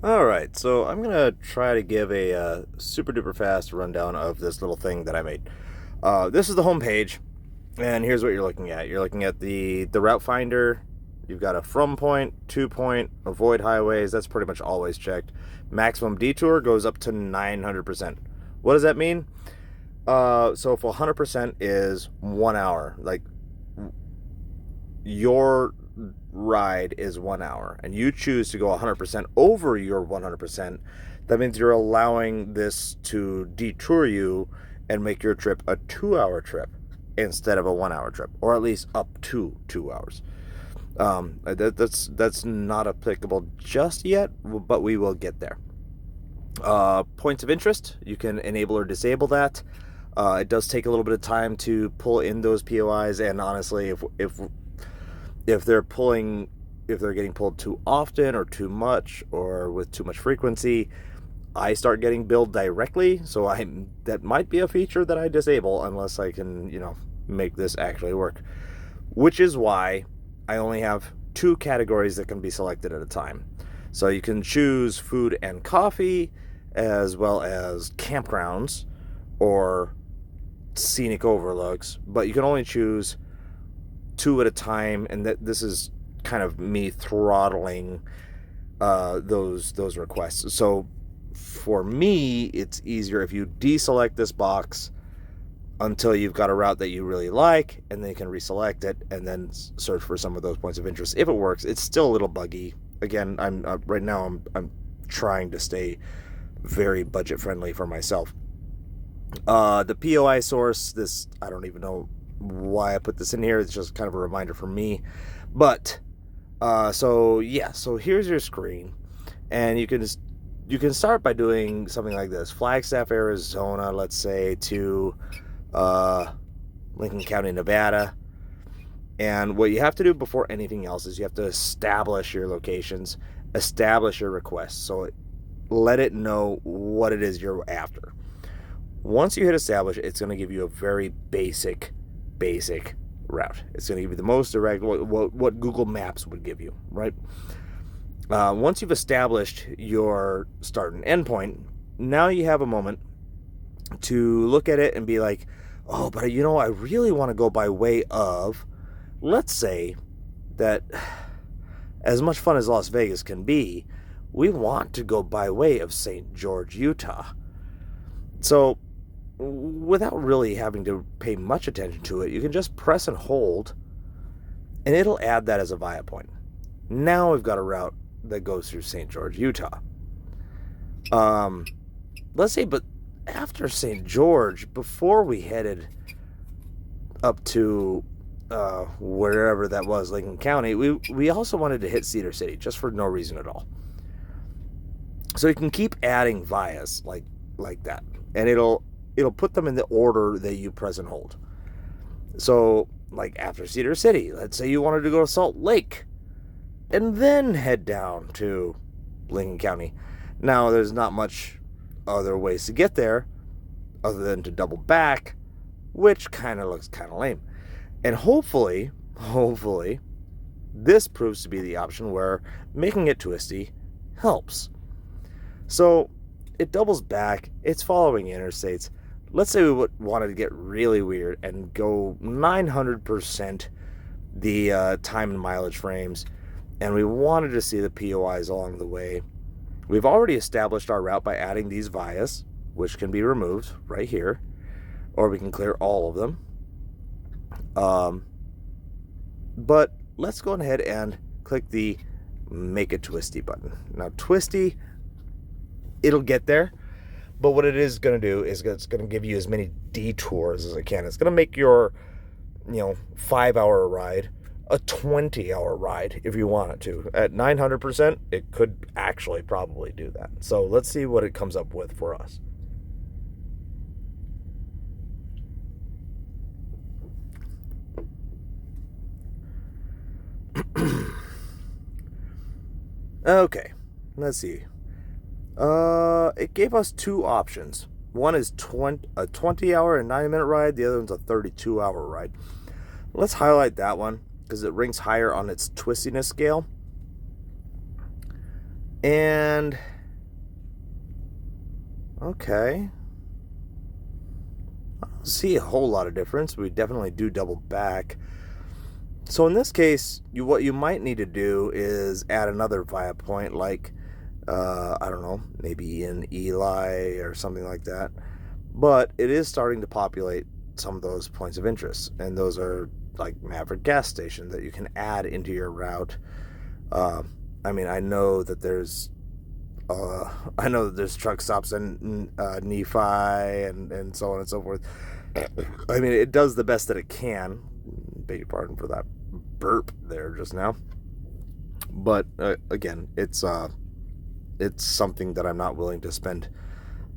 All right, so I'm gonna try to give a super duper fast rundown of this little thing that I made. This is the home page, and here's what you're looking at. You're looking at the route finder. You've got a from point, to point, avoid highways. That's pretty much always checked. Maximum detour goes up to 900%. What does that mean? So if 100% is 1 hour, like your ride is 1 hour and you choose to go 100% over your 100%, that means you're allowing this to detour you and make your trip a 2 hour trip instead of a 1 hour trip, or at least up to 2 hours. That's not applicable just yet, but we will get there. Points of interest, you can enable or disable that. It does take a little bit of time to pull in those POIs, and honestly, if they're getting pulled too often or too much or with too much frequency, I start getting billed directly. So that might be a feature that I disable unless I can, make this actually work. Which is why I only have two categories that can be selected at a time. So you can choose food and coffee, as well as campgrounds or scenic overlooks, but you can only choose two at a time, and this is kind of me throttling those requests. So for me, it's easier if you deselect this box until you've got a route that you really like, and then you can reselect it and then search for some of those points of interest. If it works, it's still a little buggy. Again, I'm right now I'm trying to stay very budget friendly for myself. The POI source, this, I don't even know why I put this in here. It's just kind of a reminder for me. But so here's your screen, and you can start by doing something like this: Flagstaff, Arizona, let's say, to Lincoln County, Nevada. And what you have to do before anything else is you have to establish your locations, establish your requests. So let it know what it is you're after. Once you hit establish, it's going to give you a very basic route. It's going to give you the most direct, what Google Maps would give you, right? Once you've established your start and end point, now you have a moment to look at it and be like, oh, but I really want to go by way of, let's say that as much fun as Las Vegas can be, we want to go by way of St. George, Utah. So without really having to pay much attention to it, you can just press and hold, and it'll add that as a via point. Now we've got a route that goes through St. George, Utah. Let's say, but after St. George, before we headed up to wherever that was, Lincoln County, we also wanted to hit Cedar City, just for no reason at all. So you can keep adding vias like that, and it'll put them in the order that you press and hold. So, like after Cedar City, let's say you wanted to go to Salt Lake and then head down to Lincoln County. Now, there's not much other ways to get there other than to double back, which kind of looks kind of lame. And hopefully, this proves to be the option where making it twisty helps. So, it doubles back, it's following interstates. Let's say we wanted to get really weird and go 900% the time and mileage frames, and we wanted to see the POIs along the way. We've already established our route by adding these vias, which can be removed right here, or we can clear all of them. But let's go ahead and click the Make It Twisty button. Now, twisty, it'll get there. But what it is going to do is it's going to give you as many detours as it can. It's going to make your, 5-hour ride a 20-hour ride if you want it to. At 900%, it could actually probably do that. So let's see what it comes up with for us. Okay, let's see. It gave us two options. One is a 20-hour and 90-minute ride. The other one's a 32-hour ride. Let's highlight that one because it ranks higher on its twistiness scale. And Okay. I don't see a whole lot of difference. We definitely do double back. So in this case, what you might need to do is add another via point, like, I don't know, maybe in Eli or something like that. But it is starting to populate some of those points of interest, and those are like Maverick gas station that you can add into your route. I mean, I know that there's truck stops in Nephi and so on and so forth. I mean, it does the best that it can. Beg your pardon for that burp there just now. But again, it's something that I'm not willing to spend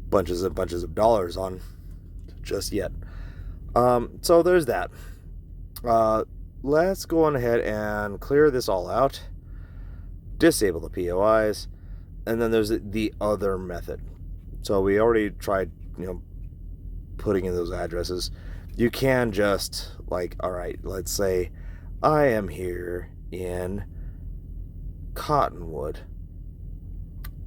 bunches and bunches of dollars on just yet. So there's that. Let's go on ahead and clear this all out. Disable the POIs. And then there's the other method. So we already tried, putting in those addresses. You can just, like, all right, let's say I am here in Cottonwood.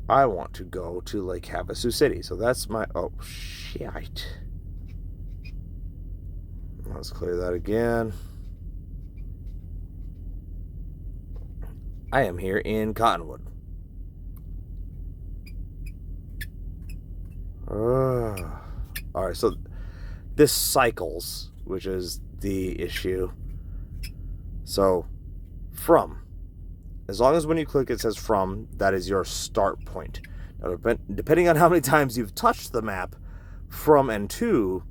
I want to go to Lake Havasu City. So that's my, oh, shit. Let's clear that again. I am here in Cottonwood. All right, so this cycles, which is the issue. So, from. As long as when you click it says from, that is your start point. Now, depending on how many times you've touched the map, from and to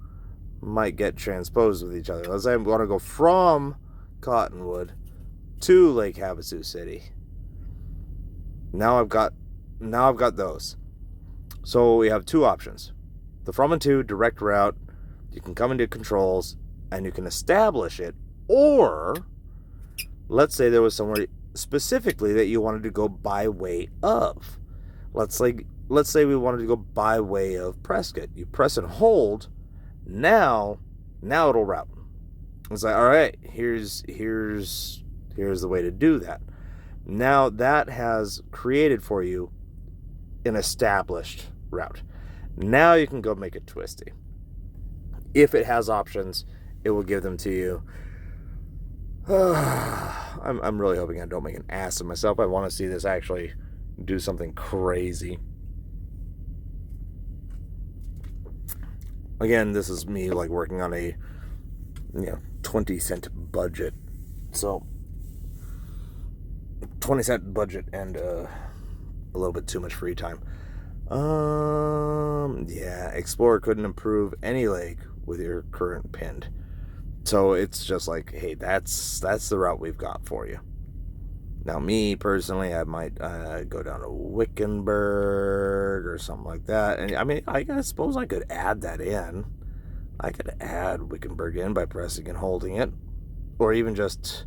might get transposed with each other. Let's say I want to go from Cottonwood to Lake Havasu City. Now I've got those. So we have two options. The from and to direct route, you can come into controls and you can establish it, or let's say there was somewhere specifically that you wanted to go by way of. Let's say we wanted to go by way of Prescott. You press and hold. Now it'll route. It's like, all right, here's the way to do that. Now that has created for you an established route. Now you can go make it twisty. If it has options, it will give them to you. I'm really hoping I don't make an ass of myself. I want to see this actually do something crazy. Again, this is me like working on a 20-cent budget. So 20-cent budget and a little bit too much free time. Explorer couldn't improve any lake with your current pinned. So it's just like, hey, that's the route we've got for you. Now, me personally, I might go down to Wickenburg or something like that. And I mean, I suppose I could add that in. I could add Wickenburg in by pressing and holding it, or even just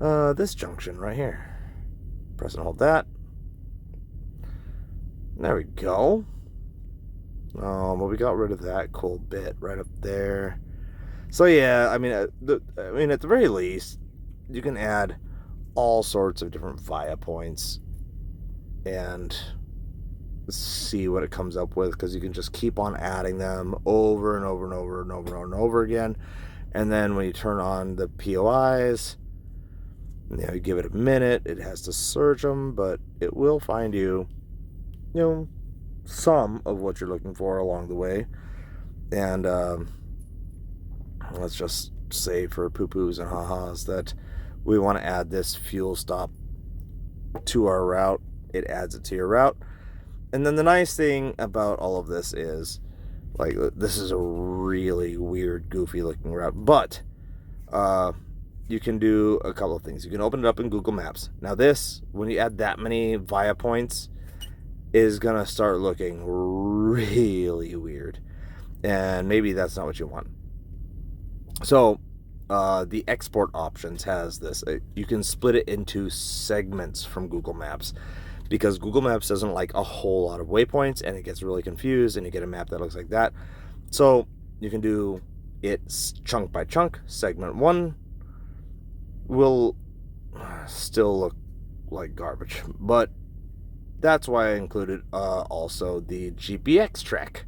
this junction right here. Press and hold that. There we go. Well, we got rid of that cool bit right up there. So yeah, I mean, at the very least, you can add all sorts of different via points and see what it comes up with, because you can just keep on adding them over and over and over and over and over again. And then when you turn on the POIs, you give it a minute. It has to search them, but it will find you, some of what you're looking for along the way. And let's just say for poo-poos and ha-has that we want to add this fuel stop to our route. It adds it to your route. And then the nice thing about all of this is, like, this is a really weird, goofy looking route, but you can do a couple of things. You can open it up in Google Maps. Now this, when you add that many via points, is gonna start looking really weird, and maybe that's not what you want. So the export options has this. You can split it into segments from Google Maps, because Google Maps doesn't like a whole lot of waypoints, and it gets really confused, and you get a map that looks like that. So you can do it chunk by chunk. Segment 1 will still look like garbage, but that's why I included also the GPX track.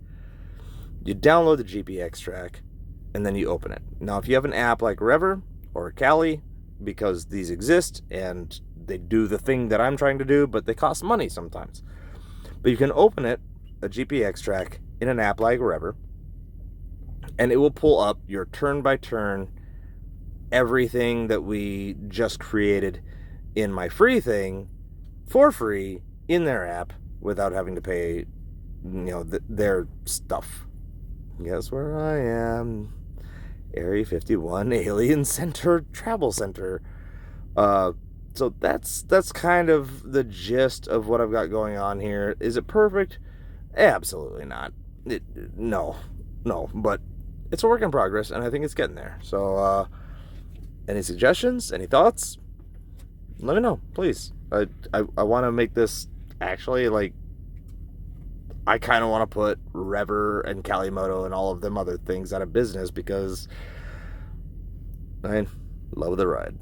You download the GPX track, and then you open it. Now, if you have an app like Rever or Kali, because these exist and they do the thing that I'm trying to do, but they cost money sometimes. But you can open it, a GPX track, in an app like Rever, and it will pull up your turn-by-turn everything that we just created in my free thing for free in their app without having to pay, their stuff. Guess where I am? Area 51 Alien Center Travel Center. So that's kind of the gist of what I've got going on here. Is it perfect? Absolutely not. No, but it's a work in progress, and I think it's getting there. So, any suggestions? Any thoughts? Let me know, please. I want to make this actually, like, I kind of want to put Rever and Kalimoto and all of them other things out of business because I love the ride.